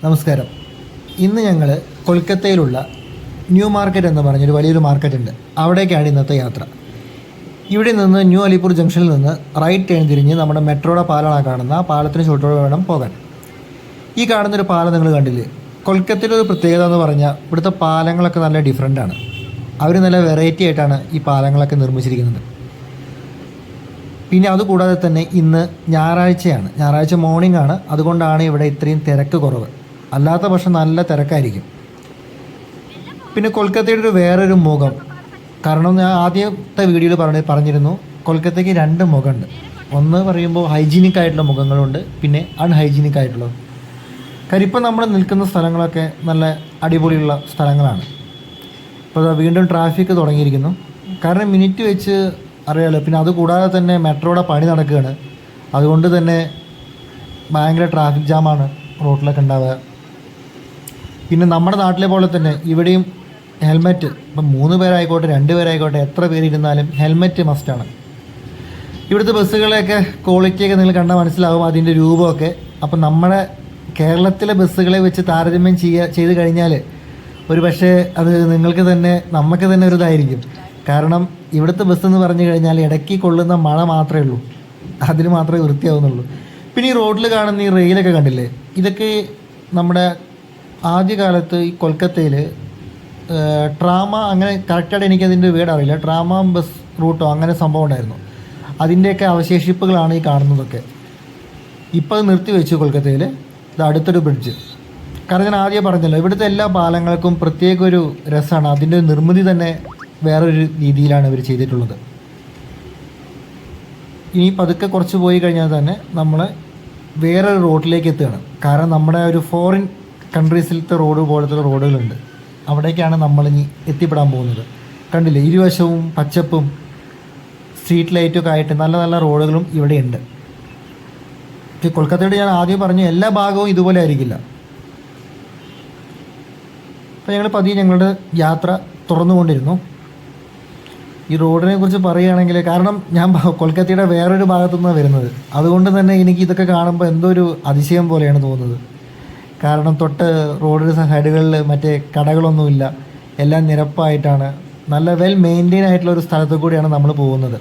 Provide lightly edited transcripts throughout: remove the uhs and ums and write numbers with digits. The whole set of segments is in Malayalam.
നമസ്കാരം. ഇന്ന് ഞങ്ങൾ കൊൽക്കത്തയിലുള്ള ന്യൂ മാർക്കറ്റ് എന്ന് പറഞ്ഞൊരു വലിയൊരു മാർക്കറ്റുണ്ട്, അവിടേക്കാണ് ഇന്നത്തെ യാത്ര. ഇവിടെ നിന്ന് ന്യൂ അലിപ്പൂർ ജംഗ്ഷനിൽ നിന്ന് റൈറ്റ് ടേൺ തിരിഞ്ഞ് നമ്മുടെ മെട്രോയുടെ പാലമാണ് കാണുന്ന ആ പാലത്തിന് ചുറ്റോടെ വേണം പോകാൻ. ഈ കാണുന്നൊരു പാലം നിങ്ങൾ കണ്ടില്ലേ? കൊൽക്കത്തയിലൊരു പ്രത്യേകത എന്ന് പറഞ്ഞാൽ ഇവിടുത്തെ പാലങ്ങളൊക്കെ നല്ല ഡിഫറെൻ്റാണ്. അവർ നല്ല വെറൈറ്റി ആയിട്ടാണ് ഈ പാലങ്ങളൊക്കെ നിർമ്മിച്ചിരിക്കുന്നത്. പിന്നെ അതുകൂടാതെ തന്നെ ഇന്ന് ഞായറാഴ്ചയാണ്, ഞായറാഴ്ച മോർണിംഗ് ആണ്, അതുകൊണ്ടാണ് ഇവിടെ ഇത്രയും തിരക്ക് കുറവ്. അല്ലാത്ത പക്ഷം നല്ല തിരക്കായിരിക്കും. പിന്നെ കൊൽക്കത്തയുടെ ഒരു വേറൊരു മുഖം, കാരണം ഞാൻ ആദ്യത്തെ വീഡിയോയിൽ പറഞ്ഞിരുന്നു കൊൽക്കത്തയ്ക്ക് രണ്ട് മുഖമുണ്ട്. ഒന്ന് പറയുമ്പോൾ ഹൈജീനിക് ആയിട്ടുള്ള മുഖങ്ങളുണ്ട്, പിന്നെ അൺഹൈജീനിക് ആയിട്ടുള്ളത്. കാര്യം ഇപ്പം നമ്മൾ നിൽക്കുന്ന സ്ഥലങ്ങളൊക്കെ നല്ല അടിപൊളിയുള്ള സ്ഥലങ്ങളാണ്. ഇപ്പോൾ വീണ്ടും ട്രാഫിക് തുടങ്ങിയിരിക്കുന്നു, കാരണം മിനിറ്റ് വെച്ച് അറിയാമല്ലോ. പിന്നെ അതുകൂടാതെ തന്നെ മെട്രോയുടെ പണി നടക്കുകയാണ്, അതുകൊണ്ട് തന്നെ ഭയങ്കര ട്രാഫിക് ജാമാണ് റോഡിലൊക്കെ ഉണ്ടാവുക. പിന്നെ നമ്മുടെ നാട്ടിലെ പോലെ തന്നെ ഇവിടെയും ഹെൽമെറ്റ്, ഇപ്പം 3 പേരായിക്കോട്ടെ 2 പേരായിക്കോട്ടെ എത്ര പേരിരുന്നാലും ഹെൽമെറ്റ് മസ്റ്റാണ്. ഇവിടുത്തെ ബസ്സുകളെയൊക്കെ ക്വാളിറ്റിയൊക്കെ നിങ്ങൾ കണ്ടാൽ മനസ്സിലാവും, അതിൻ്റെ രൂപമൊക്കെ. അപ്പം നമ്മുടെ കേരളത്തിലെ ബസ്സുകളെ വെച്ച് താരതമ്യം ചെയ്ത് കഴിഞ്ഞാൽ ഒരു പക്ഷേ അത് നിങ്ങൾക്ക് തന്നെ നമുക്ക് തന്നെ ഒരു ഇതായിരിക്കും. കാരണം ഇവിടുത്തെ ബസ് എന്ന് പറഞ്ഞു കഴിഞ്ഞാൽ ഇടയ്ക്ക് കൊള്ളുന്ന മഴ മാത്രമേ ഉള്ളൂ, അതിന് മാത്രമേ വൃത്തിയാവുന്നുള്ളൂ. പിന്നെ ഈ റോഡിൽ കാണുന്ന ഈ റെയിലൊക്കെ കണ്ടില്ലേ, ഇതൊക്കെ നമ്മുടെ ആദ്യകാലത്ത് ഈ കൊൽക്കത്തയിൽ ട്രാമ, അങ്ങനെ കറക്റ്റായിട്ട് എനിക്കതിൻ്റെ വേർഡ് അറിയില്ല, ട്രാമ ബസ് റൂട്ടോ അങ്ങനെ സംഭവം ഉണ്ടായിരുന്നു. അതിൻ്റെയൊക്കെ അവശേഷിപ്പുകളാണ് ഈ കാണുന്നതൊക്കെ. ഇപ്പോൾ അത് നിർത്തി വെച്ചു കൊൽക്കത്തയിൽ. ഇത് അടുത്തൊരു ബ്രിഡ്ജ്. കാരണം ഞാൻ ആദ്യം പറഞ്ഞല്ലോ, ഇവിടുത്തെ എല്ലാ പാലങ്ങൾക്കും പ്രത്യേക ഒരു രസമാണ്. അതിൻ്റെ നിർമ്മിതി തന്നെ വേറൊരു രീതിയിലാണ് ഇവർ ചെയ്തിട്ടുള്ളത്. ഇനി പതുക്കെ കുറച്ച് പോയി കഴിഞ്ഞാൽ തന്നെ നമ്മൾ വേറൊരു റോഡിലേക്ക് എത്തുകയാണ്. കാരണം നമ്മുടെ ഒരു ഫോറിൻ കൺട്രീസിലത്തെ റോഡ് പോലത്തെ റോഡുകളുണ്ട്, അവിടേക്കാണ് നമ്മളിനി എത്തിപ്പെടാൻ പോകുന്നത്. കണ്ടില്ലേ, ഇരുവശവും പച്ചപ്പും സ്ട്രീറ്റ് ലൈറ്റൊക്കെ ആയിട്ട് നല്ല നല്ല റോഡുകളും ഇവിടെയുണ്ട്. കൊൽക്കത്തയുടെ ഞാൻ ആദ്യം പറഞ്ഞു എല്ലാ ഭാഗവും ഇതുപോലെ ആയിരിക്കില്ല. അപ്പോൾ ഞങ്ങൾ പതിയെ ഞങ്ങളുടെ യാത്ര തുറന്നുകൊണ്ടിരുന്നു. ഈ റോഡിനെ കുറിച്ച് പറയുകയാണെങ്കിൽ, കാരണം ഞാൻ കൊൽക്കത്തയുടെ വേറൊരു ഭാഗത്തു നിന്നാണ് വരുന്നത്, അതുകൊണ്ട് തന്നെ എനിക്ക് ഇതൊക്കെ കാണുമ്പോൾ എന്തോ ഒരു അതിശയം പോലെയാണ് തോന്നുന്നത്. കാരണം തൊട്ട് റോഡിൻ്റെ സൈഡുകളിൽ മറ്റേ കടകളൊന്നുമില്ല, എല്ലാം നിരപ്പായിട്ടാണ്, നല്ല വെൽ മെയിൻറ്റെയിൻ ആയിട്ടുള്ള ഒരു സ്ഥലത്തു കൂടിയാണ് നമ്മൾ പോകുന്നത്.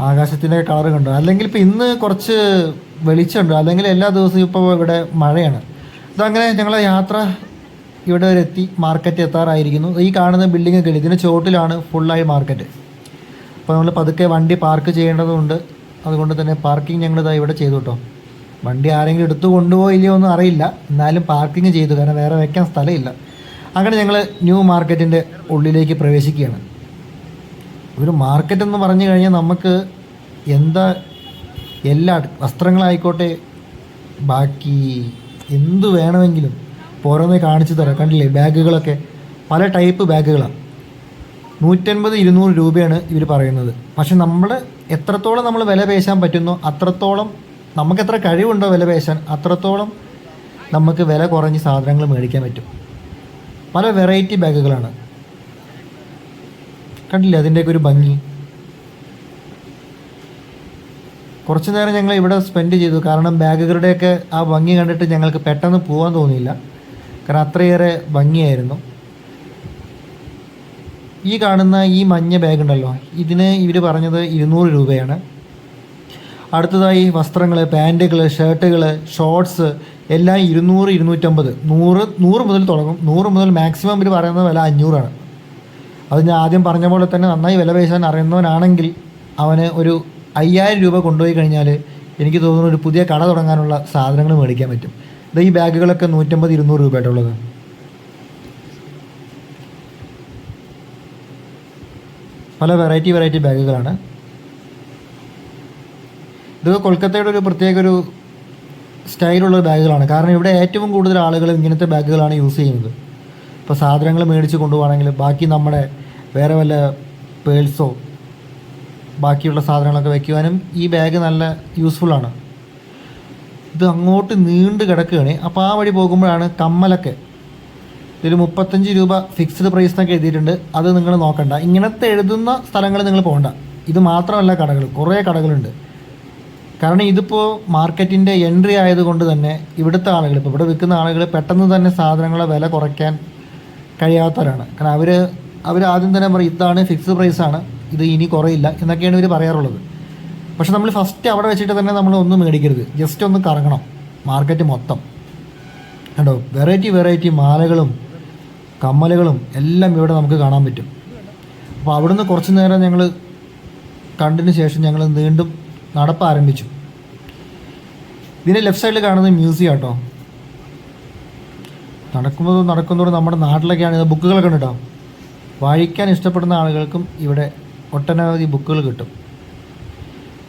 ആകാശത്തിൻ്റെ കളർ കണ്ടു. അല്ലെങ്കിൽ ഇപ്പോൾ ഇന്ന് കുറച്ച് വെളിച്ചമുണ്ട്, അല്ലെങ്കിൽ എല്ലാ ദിവസവും ഇപ്പോൾ ഇവിടെ മഴയാണ്. ഇതങ്ങനെ ഞങ്ങളെ യാത്ര ഇവിടെ വരെ എത്തി, മാർക്കറ്റ് എത്താറായിരിക്കുന്നു. ഈ കാണുന്ന ബിൽഡിംഗ് ഒക്കെ ഇതിന് ചോട്ടിലാണ് ഫുള്ളായി മാർക്കറ്റ്. അപ്പോൾ നമ്മൾ പതുക്കെ വണ്ടി പാർക്ക് ചെയ്യേണ്ടതുണ്ട്, അതുകൊണ്ട് തന്നെ പാർക്കിംഗ് ഞങ്ങളിതാ ഇവിടെ ചെയ്തു കേട്ടോ. വണ്ടി ആരെങ്കിലും എടുത്തു കൊണ്ടുപോയില്ലയോ ഒന്നും അറിയില്ല, എന്നാലും പാർക്കിംഗ് ചെയ്തു, കാരണം വേറെ വയ്ക്കാൻ സ്ഥലമില്ല. അങ്ങനെ ഞങ്ങൾ ന്യൂ മാർക്കറ്റിൻ്റെ ഉള്ളിലേക്ക് പ്രവേശിക്കുകയാണ്. ഒരു മാർക്കറ്റ് എന്ന് പറഞ്ഞു കഴിഞ്ഞാൽ നമുക്ക് എന്താ, എല്ലാ വസ്ത്രങ്ങളായിക്കോട്ടെ ബാക്കി എന്തു വേണമെങ്കിലും ഓരോന്നേ കാണിച്ചു തരാം. കണ്ടില്ലേ, ബാഗുകളൊക്കെ പല ടൈപ്പ് ബാഗുകളാണ്. 150-200 രൂപയാണ് ഇവർ പറയുന്നത്. പക്ഷെ നമ്മൾ എത്രത്തോളം നമ്മൾ വില പേശാൻ പറ്റുന്നോ അത്രത്തോളം, നമുക്ക് എത്ര കഴിവുണ്ടോ വില പേശാൻ, അത്രത്തോളം നമുക്ക് വില കുറഞ്ഞ് സാധനങ്ങൾ മേടിക്കാൻ പറ്റും. പല വെറൈറ്റി ബാഗുകളാണ്. കണ്ടില്ലേ അതിൻ്റെയൊക്കെ ഒരു ഭംഗി. കുറച്ച് നേരം ഞങ്ങൾ ഇവിടെ സ്പെൻഡ് ചെയ്തു, കാരണം ബാഗുകളുടെയൊക്കെ ആ ഭംഗി കണ്ടിട്ട് ഞങ്ങൾക്ക് പെട്ടെന്ന് പോകാൻ തോന്നിയില്ല, കാരണം അത്രയേറെ ഭംഗിയായിരുന്നു. ഈ കാണുന്ന ഈ മഞ്ഞ ബാഗ് ഉണ്ടല്ലോ, ഇതിന് ഇവർ പറഞ്ഞത് 200 രൂപയാണ്. അടുത്തതായി വസ്ത്രങ്ങൾ, പാൻറ്റുകൾ, ഷർട്ടുകൾ, ഷോർട്സ് എല്ലാം 200-250, 100 മുതൽ തുടങ്ങും. 100 മുതൽ മാക്സിമം ഇവർ പറയുന്ന വില 500 ആണ്. അത് ഞാൻ ആദ്യം പറഞ്ഞ പോലെ തന്നെ നന്നായി വില പേശാൻ അറിയുന്നവനാണെങ്കിൽ അവന് ഒരു 5000 രൂപ കൊണ്ടുപോയി കഴിഞ്ഞാൽ എനിക്ക് തോന്നുന്നു ഒരു പുതിയ കട തുടങ്ങാനുള്ള സാധനങ്ങൾ മേടിക്കാൻ പറ്റും. ഇത് ഈ ബാഗുകളൊക്കെ 150-200 രൂപയായിട്ടുള്ളത്. പല വെറൈറ്റി ബാഗുകളാണ്. ഇത് കൊൽക്കത്തയുടെ ഒരു പ്രത്യേക ഒരു സ്റ്റൈലുള്ള ബാഗുകളാണ്, കാരണം ഇവിടെ ഏറ്റവും കൂടുതൽ ആളുകൾ ഇങ്ങനത്തെ ബാഗുകളാണ് യൂസ് ചെയ്യുന്നത്. ഇപ്പോൾ സാധനങ്ങൾ മേടിച്ച് കൊണ്ടുപോകണമെങ്കിൽ, ബാക്കി നമ്മുടെ വേറെ വല്ല പേഴ്സോ ബാക്കിയുള്ള സാധനങ്ങളൊക്കെ വയ്ക്കുവാനും ഈ ബാഗ് നല്ല യൂസ്ഫുള്ളാണ്. ഇത് അങ്ങോട്ട് നീണ്ട് കിടക്കുകയാണ്. അപ്പോൾ ആ വഴി പോകുമ്പോഴാണ് കമ്മലൊക്കെ, ഇതിൽ 35 രൂപ ഫിക്സ്ഡ് പ്രൈസ് എന്നൊക്കെ എഴുതിയിട്ടുണ്ട്. അത് നിങ്ങൾ നോക്കണ്ട, ഇങ്ങനത്തെ എഴുതുന്ന സ്ഥലങ്ങൾ നിങ്ങൾ പോകണ്ട. ഇത് മാത്രമല്ല കടകൾ, കുറേ കടകളുണ്ട്. കാരണം ഇതിപ്പോൾ മാർക്കറ്റിൻ്റെ എൻട്രി ആയതുകൊണ്ട് തന്നെ ഇവിടുത്തെ ആളുകൾ, ഇപ്പോൾ ഇവിടെ വിൽക്കുന്ന ആളുകൾ പെട്ടെന്ന് തന്നെ സാധനങ്ങളെ വില കുറയ്ക്കാൻ കഴിയാത്തവരാണ്. കാരണം അവർ ആദ്യം തന്നെ പറയും ഇതാണ് ഫിക്സ്ഡ് പ്രൈസാണ്, ഇത് ഇനി കുറയില്ല എന്നൊക്കെയാണ് ഇവർ പറയാറുള്ളത്. പക്ഷെ നമ്മൾ ഫസ്റ്റ് അവിടെ വെച്ചിട്ട് തന്നെ നമ്മൾ ഒന്നും മേടിക്കരുത്, ജസ്റ്റ് ഒന്ന് കറങ്ങണം മാർക്കറ്റ് മൊത്തം. കണ്ടോ, വെറൈറ്റി മാലകളും കമ്മലുകളും എല്ലാം ഇവിടെ നമുക്ക് കാണാൻ പറ്റും. അപ്പോൾ അവിടുന്ന് കുറച്ച് നേരം ഞങ്ങൾ കണ്ടതിന് ശേഷം ഞങ്ങൾ വീണ്ടും നടപ്പ് ആരംഭിച്ചു. ഇതിൻ്റെ ലെഫ്റ്റ് സൈഡിൽ കാണുന്നത് മ്യൂസിയം കേട്ടോ. നടക്കുമ്പോൾ നമ്മുടെ നാട്ടിലൊക്കെയാണ് ഇത് ബുക്കുകളൊക്കെ ഉണ്ട് കേട്ടോ. വായിക്കാൻ ഇഷ്ടപ്പെടുന്ന ആളുകൾക്കും ഇവിടെ ഒട്ടനവധി ബുക്കുകൾ കിട്ടും.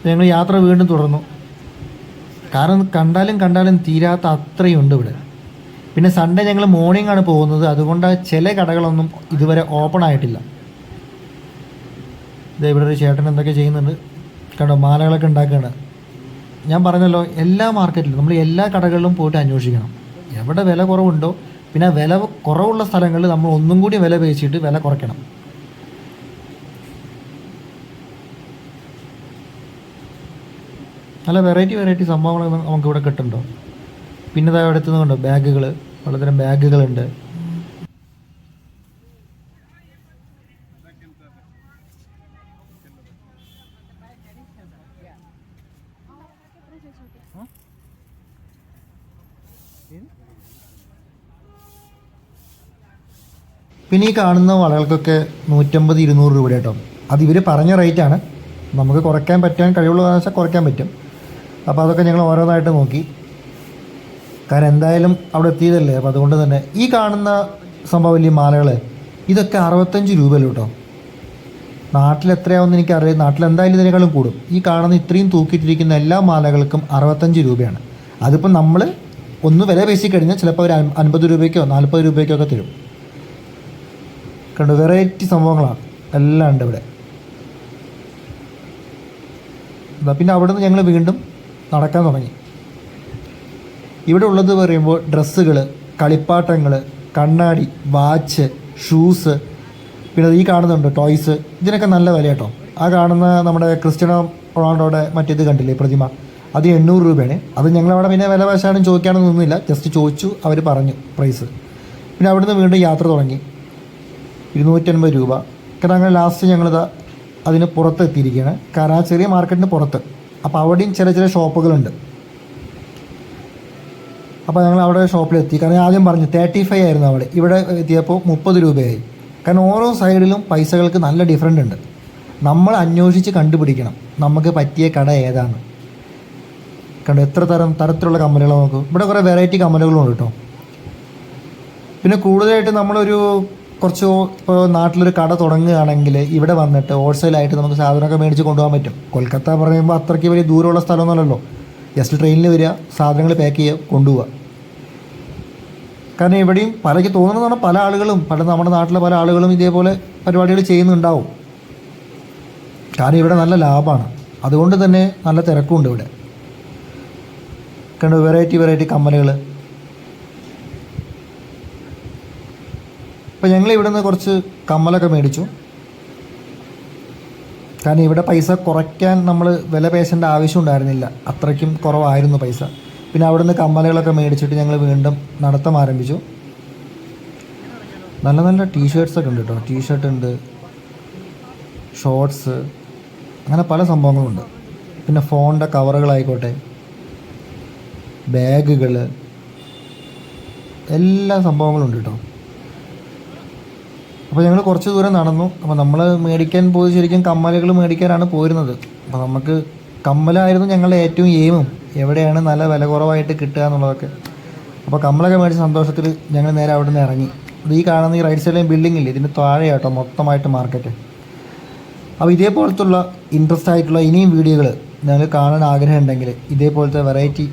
ഞങ്ങൾ യാത്ര വീണ്ടും തുടർന്നു. കാരണം കണ്ടാലും തീരാത്ത അത്രയും ഉണ്ട് ഇവിടെ. പിന്നെ സൺഡേ ഞങ്ങൾ മോർണിംഗ് ആണ് പോകുന്നത്, അതുകൊണ്ട് ചില കടകളൊന്നും ഇതുവരെ ഓപ്പൺ ആയിട്ടില്ല. ഇവിടെ ഒരു ചേട്ടൻ എന്തൊക്കെ ചെയ്യുന്നുണ്ട് കണ്ടോ, മാലകളൊക്കെ ഉണ്ടാക്കുകയാണ്. ഞാൻ പറഞ്ഞല്ലോ, എല്ലാ മാർക്കറ്റിലും നമ്മൾ എല്ലാ കടകളിലും പോയിട്ട് അന്വേഷിക്കണം എവിടെ വില കുറവുണ്ടോ. പിന്നെ വില കുറവുള്ള സ്ഥലങ്ങളിൽ നമ്മൾ ഒന്നും കൂടി വില പേശിയിട്ട് വില കുറയ്ക്കണം. നല്ല വെറൈറ്റി സംഭവങ്ങൾ നമുക്കിവിടെ കിട്ടുന്നുണ്ടോ. പിന്നെ ഇതാ എടുത്തു കണ്ടോ ബാഗുകൾ, പലതരം ബാഗുകളുണ്ട്. പിന്നെ ഈ കാണുന്ന വളകൾക്കൊക്കെ 150-200 രൂപ കേട്ടോ. അത് ഇവർ പറഞ്ഞ റേറ്റാണ്. നമുക്ക് കുറയ്ക്കാൻ കഴിവുള്ള വെച്ചാൽ കുറയ്ക്കാൻ പറ്റും. അപ്പോൾ അതൊക്കെ ഞങ്ങൾ ഓരോന്നായിട്ട് നോക്കി. കാരണം എന്തായാലും അവിടെ എത്തിയതല്ലേ. അപ്പോൾ അതുകൊണ്ട് തന്നെ ഈ കാണുന്ന സംഭവം വലിയ മാലകൾ ഇതൊക്കെ 65 രൂപയല്ലോ കേട്ടോ. നാട്ടിൽ എത്രയാവുമെന്ന് എനിക്കറിയാം, നാട്ടിൽ എന്തായാലും ഇതിനേക്കാളും കൂടും. ഈ കാണുന്ന ഇത്രയും തൂക്കിയിട്ടിരിക്കുന്ന എല്ലാ മാലകൾക്കും 65 രൂപയാണ്. അതിപ്പം നമ്മൾ ഒന്ന് വില പേശി കഴിഞ്ഞാൽ ചിലപ്പോൾ ഒരു 50 രൂപയ്ക്കോ 40 രൂപയ്ക്കോ ഒക്കെ തരും. കണ്ടു, വെറൈറ്റി സംഭവങ്ങളാണ് എല്ലാം ഉണ്ട് ഇവിടെ. പിന്നെ അവിടെ നിന്ന് ഞങ്ങൾ വീണ്ടും നടക്കാൻ തുടങ്ങി. ഇവിടെ ഉള്ളത് പറയുമ്പോൾ ഡ്രസ്സുകൾ, കളിപ്പാട്ടങ്ങൾ, കണ്ണാടി, വാച്ച്, ഷൂസ്, പിന്നെ ഈ കാണുന്നുണ്ട് ടോയ്സ്. ഇതിനൊക്കെ നല്ല വില കേട്ടോ. ആ കാണുന്ന നമ്മുടെ ക്രിസ്ത്യാനോ റൊണാൾഡോയുടെ മറ്റേത് കണ്ടില്ലേ പ്രതിമ, അത് 800 രൂപയാണ്. അത് ഞങ്ങളവിടെ പിന്നെ വില വശാനും ചോദിക്കാനൊന്നും ഒന്നുമില്ല, ജസ്റ്റ് ചോദിച്ചു, അവർ പറഞ്ഞു പ്രൈസ്. പിന്നെ അവിടുന്ന് വീണ്ടും യാത്ര തുടങ്ങി. 250 രൂപ. കാരണം അങ്ങനെ ലാസ്റ്റ് ഞങ്ങളിതാ അതിന് പുറത്ത് എത്തിയിരിക്കുകയാണ്. കാരണം ആ ചെറിയ മാർക്കറ്റിന് പുറത്ത്. അപ്പോൾ അവിടെയും ചില ഷോപ്പുകളുണ്ട്. അപ്പോൾ ഞങ്ങൾ അവിടെ ഷോപ്പിലെത്തി. കാരണം ആദ്യം പറഞ്ഞു 35 ആയിരുന്നു അവിടെ. ഇവിടെ എത്തിയപ്പോൾ 30 രൂപയായി. കാരണം ഓരോ സൈഡിലും പൈസകൾക്ക് നല്ല ഡിഫറൻ്റ് ഉണ്ട്. നമ്മൾ അന്വേഷിച്ച് കണ്ടുപിടിക്കണം നമുക്ക് പറ്റിയ കട ഏതാണ്. കണ്ടോ എത്ര തരത്തിലുള്ള കമ്മലുകൾ നോക്കും. ഇവിടെ കുറേ വെറൈറ്റി കമ്മലുകളും ഉണ്ട് കേട്ടോ. പിന്നെ കൂടുതലായിട്ട് നമ്മളൊരു കുറച്ച് ഇപ്പോൾ നാട്ടിലൊരു കട തുടങ്ങുകയാണെങ്കിൽ ഇവിടെ വന്നിട്ട് ഹോൾസെയിലായിട്ട് നമുക്ക് സാധനമൊക്കെ മേടിച്ച് കൊണ്ടുപോകാൻ പറ്റും. കൊൽക്കത്ത പറയുമ്പോൾ അത്രയ്ക്ക് വലിയ ദൂരമുള്ള സ്ഥലമൊന്നുമല്ലല്ലോ. ജസ്റ്റ് ട്രെയിനിൽ വരിക, സാധനങ്ങൾ പാക്ക് ചെയ്യുക, കൊണ്ടുപോവുക. കാരണം ഇവിടെയും പലക്ക് തോന്നുന്നതാണ് പല ആളുകളും നമ്മുടെ നാട്ടിലെ പല ആളുകളും ഇതേപോലെ പരിപാടികൾ ചെയ്യുന്നുണ്ടാവും. കാരണം ഇവിടെ നല്ല ലാഭമാണ്, അതുകൊണ്ട് തന്നെ നല്ല തിരക്കുണ്ട് ഇവിടെ. കണ്ടു വെറൈറ്റി കമ്മലുകൾ. അപ്പോൾ ഞങ്ങൾ ഇവിടെ നിന്ന് കുറച്ച് കമ്മലൊക്കെ മേടിച്ചു. കാരണം ഇവിടെ പൈസ കുറയ്ക്കാൻ നമ്മൾ വില പേശേണ്ട ആവശ്യം ഉണ്ടായിരുന്നില്ല, അത്രയ്ക്കും കുറവായിരുന്നു പൈസ. പിന്നെ അവിടെ നിന്ന് കമ്മലുകളൊക്കെ മേടിച്ചിട്ട് ഞങ്ങൾ വീണ്ടും നടത്തം ആരംഭിച്ചു. നല്ല ടീഷർട്ട്സൊക്കെ ഉണ്ട് കേട്ടോ. ടീഷർട്ട് ഉണ്ട്, ഷോർട്സ്, അങ്ങനെ പല സംഭവങ്ങളുണ്ട്. പിന്നെ ഫോണിൻ്റെ കവറുകളായിക്കോട്ടെ, ബാഗുകൾ, എല്ലാ സംഭവങ്ങളുണ്ട് കേട്ടോ. അപ്പോൾ ഞങ്ങൾ കുറച്ച് ദൂരം നടന്നു. അപ്പോൾ നമ്മൾ മേടിക്കാൻ പോയി ശരിക്കും കമ്മലുകൾ മേടിക്കാനാണ് പോയിരുന്നത്. അപ്പോൾ നമുക്ക് കമ്മലായിരുന്നു ഞങ്ങളുടെ ഏറ്റവും എയിമും, എവിടെയാണ് നല്ല വില കുറവായിട്ട് കിട്ടുക എന്നുള്ളതൊക്കെ. അപ്പോൾ കമ്മലൊക്കെ മേടിച്ച സന്തോഷത്തിൽ ഞങ്ങൾ നേരെ അവിടെ നിന്ന് ഇറങ്ങി. ഇത് ഈ കാണുന്ന ഈ റൈറ്റ് സൈഡിലെ ബിൽഡിംഗ് ഇല്ലേ, ഇതിൻ്റെ താഴെയാട്ടോ മൊത്തമായിട്ട് മാർക്കറ്റ്. അപ്പോൾ ഇതേപോലത്തുള്ള ഇൻട്രസ്റ്റ് ആയിട്ടുള്ള ഇനിയും വീഡിയോകൾ ഞങ്ങൾ കാണാൻ ആഗ്രഹം ഉണ്ടെങ്കിൽ, ഇതേപോലത്തെ വെറൈറ്റി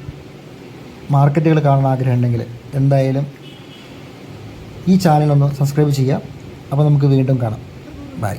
മാർക്കറ്റുകൾ കാണാൻ ആഗ്രഹം ഉണ്ടെങ്കിൽ എന്തായാലും ഈ ചാനലൊന്ന് സബ്സ്ക്രൈബ് ചെയ്യാം. അപ്പോൾ നമുക്ക് വീണ്ടും കാണാം.